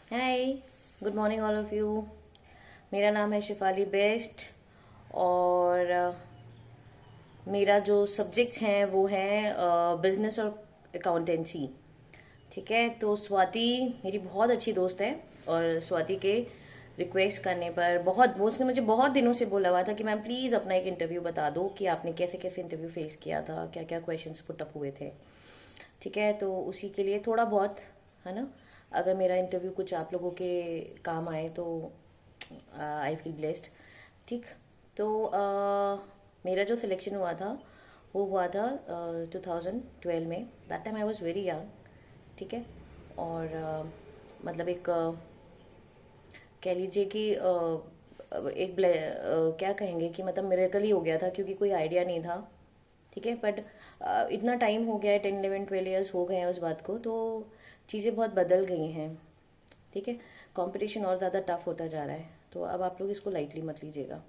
Hi, good morning all of you. मेरा नाम है शिफाली बेस्ट और मेरा जो सब्जेक्ट्स हैं वो हैं बिजनेस और अकाउंटेंसी। ठीक है, तो स्वाति मेरी बहुत अच्छी दोस्त है और स्वाति के रिक्वेस्ट करने पर बहुत वो उसने मुझे बहुत दिनों से बोला हुआ था कि मैम प्लीज़ अपना एक इंटरव्यू बता दो कि आपने कैसे कैसे इंटरव्यू फेस किया था, क्या क्या क्वेश्चंस पुट अप हुए थे। ठीक है, तो उसी के लिए थोड़ा बहुत, है ना, अगर मेरा इंटरव्यू कुछ आप लोगों के काम आए तो आई फील ब्लेस्ड। ठीक, तो मेरा जो सिलेक्शन हुआ था वो हुआ था 2012 में। That time I was very young. ठीक है, और मतलब एक कह लीजिए कि एक क्या कहेंगे कि मतलब मिरेकल ही हो गया था क्योंकि कोई आइडिया नहीं था। ठीक है, बट इतना टाइम हो गया है, 10 11 12 ईयर्स हो गए हैं उस बात को, तो चीज़ें बहुत बदल गई हैं। ठीक है, कंपटीशन और ज़्यादा टफ होता जा रहा है, तो अब आप लोग इसको लाइटली मत लीजिएगा।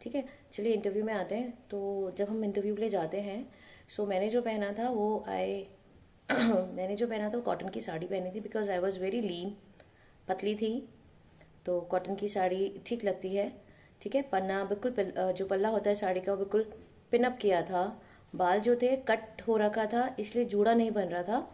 ठीक है, चलिए इंटरव्यू में आते हैं। तो जब हम इंटरव्यू के लिए जाते हैं, सो मैंने जो पहना था वो मैंने जो पहना था वो कॉटन की साड़ी पहनी थी because I was very lean, पतली थी, तो कॉटन की साड़ी ठीक लगती है। ठीक है, पन्ना बिल्कुल जो पल्ला होता है साड़ी का वो बिल्कुल पिनअप किया था। बाल जो थे कट हो रखा था इसलिए जूड़ा नहीं बन रहा था।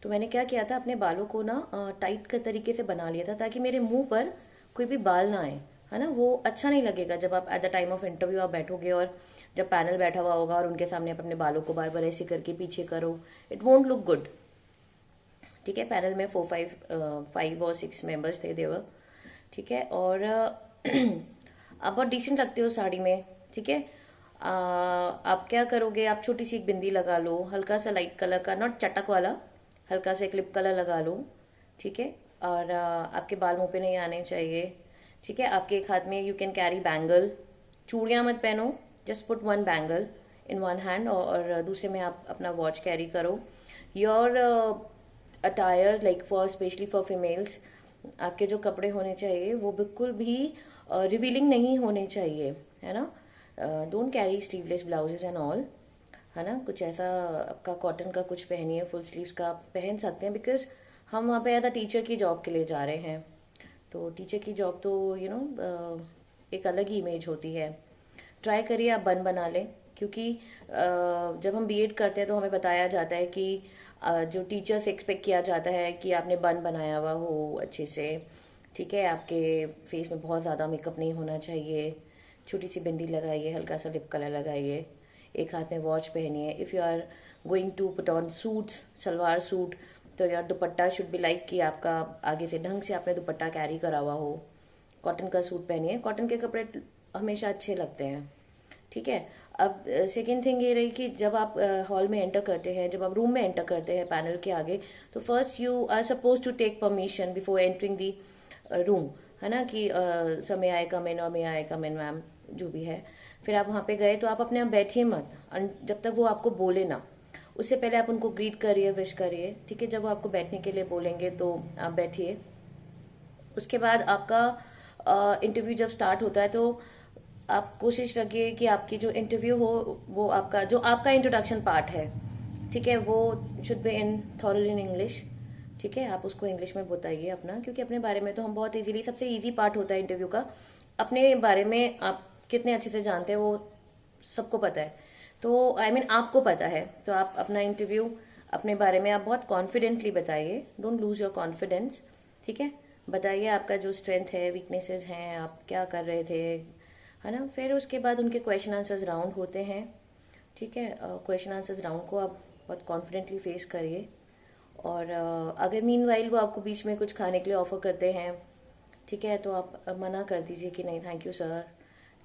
तो मैंने क्या किया था, अपने बालों को ना टाइट के तरीके से बना लिया था ताकि मेरे मुंह पर कोई भी बाल ना आए, है ना। वो अच्छा नहीं लगेगा जब आप at the time of interview आप बैठोगे और जब पैनल बैठा हुआ होगा और उनके सामने आप अपने बालों को बार बार ऐसे करके पीछे करो, इट वोंट लुक गुड। ठीक है, पैनल में 5 और 6 मेंबर्स थे देवर। ठीक है, और आप बहुत डिसेंट लगते हो साड़ी में। ठीक है, आप क्या करोगे, आप छोटी सी एक बिंदी लगा लो, हल्का सा लाइट कलर का, नॉट चटक वाला, हल्का सा एक लिप कलर लगा लो। ठीक है, और आपके बाल मुंह पे नहीं आने चाहिए। ठीक है, आपके एक हाथ में यू कैन कैरी बैंगल, चूड़ियां मत पहनो, just put one bangle in one hand और दूसरे में आप अपना वॉच कैरी करो। Your attire like for specially for females, आपके जो कपड़े होने चाहिए वो बिल्कुल भी रिवीलिंग नहीं होने चाहिए, है ना। Don't carry sleeveless blouses and all, है ना। कुछ ऐसा आपका कॉटन का कुछ पहनिए, फुल स्लीव्स का आप पहन सकते हैं बिकॉज हम वहाँ पे एज अ टीचर की जॉब के लिए जा रहे हैं। तो टीचर की जॉब तो एक अलग ही इमेज होती है। ट्राई करिए आप बन बना लें, क्योंकि जब हम बीएड करते हैं तो हमें बताया जाता है कि जो टीचर से एक्सपेक्ट किया जाता है कि आपने बन बनाया हुआ हो अच्छे से। ठीक है, आपके फेस में बहुत ज़्यादा मेकअप नहीं होना चाहिए, छोटी सी बिंदी लगाइए, हल्का सा लिप कलर लगाइए, एक हाथ में वॉच पहनिए। If you are going to put on suits, salwar suit, तो यार दुपट्टा शुड बी लाइक कि आपका आगे से ढंग से आपने दुपट्टा कैरी करा हुआ हो। कॉटन का सूट पहनिए, कॉटन के कपड़े हमेशा अच्छे लगते हैं। ठीक है, अब सेकेंड थिंग ये रही कि जब आप हॉल में एंटर करते हैं, जब आप रूम में एंटर करते हैं पैनल के आगे, तो first you are suppose to take permission before entering the room, है ना, कि समय आए कम इन और मे आए कम इन मैम, जो भी है। फिर आप वहाँ पे गए तो आप अपने आप बैठिए मत जब तक वो आपको बोले ना, उससे पहले आप उनको ग्रीट करिए, विश करिए। ठीक है, जब वो आपको बैठने के लिए बोलेंगे तो आप बैठिए। उसके बाद आपका इंटरव्यू जब स्टार्ट होता है तो आप कोशिश रखिए कि आपकी जो इंटरव्यू हो वो आपका जो आपका इंट्रोडक्शन पार्ट है, ठीक है, वो should be in thoroughly in English. ठीक है, आप उसको इंग्लिश में बताइए अपना, क्योंकि अपने बारे में तो हम बहुत इजीली, सबसे इजी पार्ट होता है इंटरव्यू का, अपने बारे में आप कितने अच्छे से जानते हैं वो सबको पता है। तो आई मीन आपको पता है, तो आप अपना इंटरव्यू अपने बारे में आप बहुत कॉन्फिडेंटली बताइए, डोंट लूज योर कॉन्फिडेंस। ठीक है, बताइए आपका जो स्ट्रेंथ है, वीकनेसेस हैं, आप क्या कर रहे थे, है ना। फिर उसके बाद उनके क्वेश्चन आंसर्स राउंड होते हैं। ठीक है, क्वेश्चन आंसर्स राउंड को आप बहुत कॉन्फिडेंटली फेस करिए। और अगर मीनवाइल वो आपको बीच में कुछ खाने के लिए ऑफर करते हैं, ठीक है, तो आप मना कर दीजिए कि नहीं थैंक यू सर।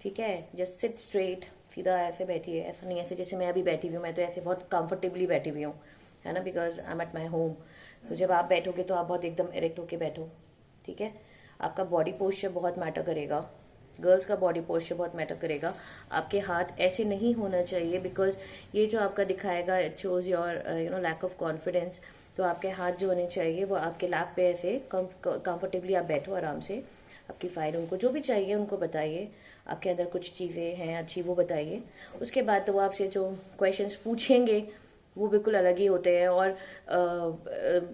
ठीक है, जस्ट सिट स्ट्रेट, सीधा ऐसे बैठिए, ऐसा नहीं ऐसे जैसे मैं अभी बैठी हुई हूँ, मैं तो ऐसे बहुत कंफर्टेबली बैठी हुई हूँ, है ना, because I am at my home. तो जब आप बैठोगे तो आप बहुत एकदम इरेक्ट होके बैठो। ठीक है, आपका बॉडी पोस्चर बहुत मैटर करेगा, गर्ल्स का बॉडी पोस्चर बहुत मैटर करेगा। आपके हाथ ऐसे नहीं होना चाहिए बिकॉज ये जो आपका दिखाएगा it shows your lack of confidence. तो आपके हाथ जो होने चाहिए वो आपके लैप पे ऐसे कंफर्टेबली आप बैठो आराम से, आपकी फाइल उनको जो भी चाहिए उनको बताइए, आपके अंदर कुछ चीज़ें हैं अच्छी वो बताइए। उसके बाद तो वो आपसे जो क्वेश्चंस पूछेंगे वो बिल्कुल अलग ही होते हैं। और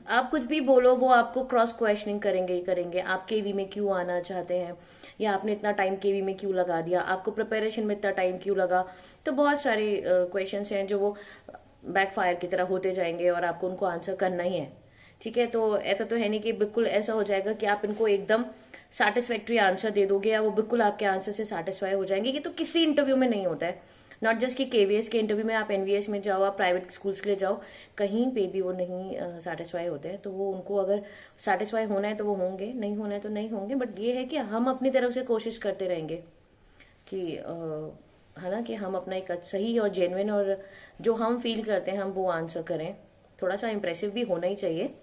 आप कुछ भी बोलो वो आपको क्रॉस क्वेश्चनिंग करेंगे ही करेंगे। आप केवी में क्यों आना चाहते हैं, या आपने इतना टाइम केवी में क्यों लगा दिया, आपको प्रिपरेशन में इतना टाइम क्यों लगा। तो बहुत सारे क्वेश्चंस हैं जो वो बैकफायर की तरह होते जाएंगे और आपको उनको आंसर करना ही है। ठीक है, तो ऐसा तो है नहीं कि बिल्कुल ऐसा हो जाएगा कि आप इनको एकदम सेटिस्फैक्ट्री आंसर दे दोगे या वो बिल्कुल आपके आंसर से सेटिस्फाई हो जाएंगे। ये तो किसी इंटरव्यू में नहीं होता है, नॉट जस्ट कि केवीएस के इंटरव्यू में, आप एनवीएस में जाओ, आप प्राइवेट स्कूल्स के लिए जाओ, कहीं पे भी वो नहीं सेटिस्फाई होते हैं। तो वो उनको अगर सेटिस्फाई होना है तो वो होंगे, नहीं होना है तो नहीं होंगे। बट ये है कि हम अपनी तरफ से कोशिश करते रहेंगे कि है ना, कि हम अपना एक सही और जेन्युइन और जो हम फील करते हैं हम वो आंसर करें। थोड़ा सा इंप्रेसिव भी होना ही चाहिए,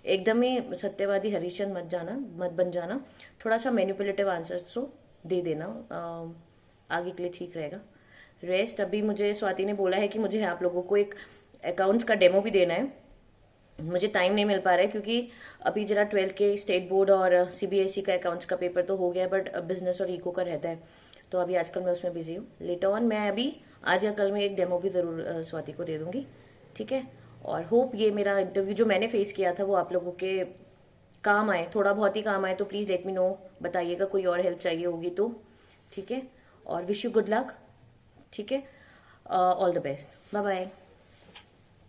एकदम ही सत्यवादी हरीशचंद्र मत बन जाना। थोड़ा सा मैनिपुलेटिव आंसर्स तो दे देना, आगे के लिए ठीक रहेगा। रेस्ट अभी मुझे स्वाति ने बोला है कि मुझे आप लोगों को एक अकाउंट्स का डेमो भी देना है। मुझे टाइम नहीं मिल पा रहा है क्योंकि अभी जरा 12th के स्टेट बोर्ड और सीबीएसई का अकाउंट्स का पेपर तो हो गया है, बट बिजनेस और इको का रहता है, तो अभी आजकल मैं उसमें बिजी हूँ। लेटर ऑन मैं अभी आज या कल में एक डेमो भी जरूर स्वाति को दे दूंगी। ठीक है, और होप ये मेरा इंटरव्यू जो मैंने फेस किया था वो आप लोगों के काम आए, थोड़ा बहुत ही काम आए। तो प्लीज लेट मी नो, बताइएगा कोई और हेल्प चाहिए होगी तो। ठीक है, और विश यू गुड लक। ठीक है, all the best, bye bye.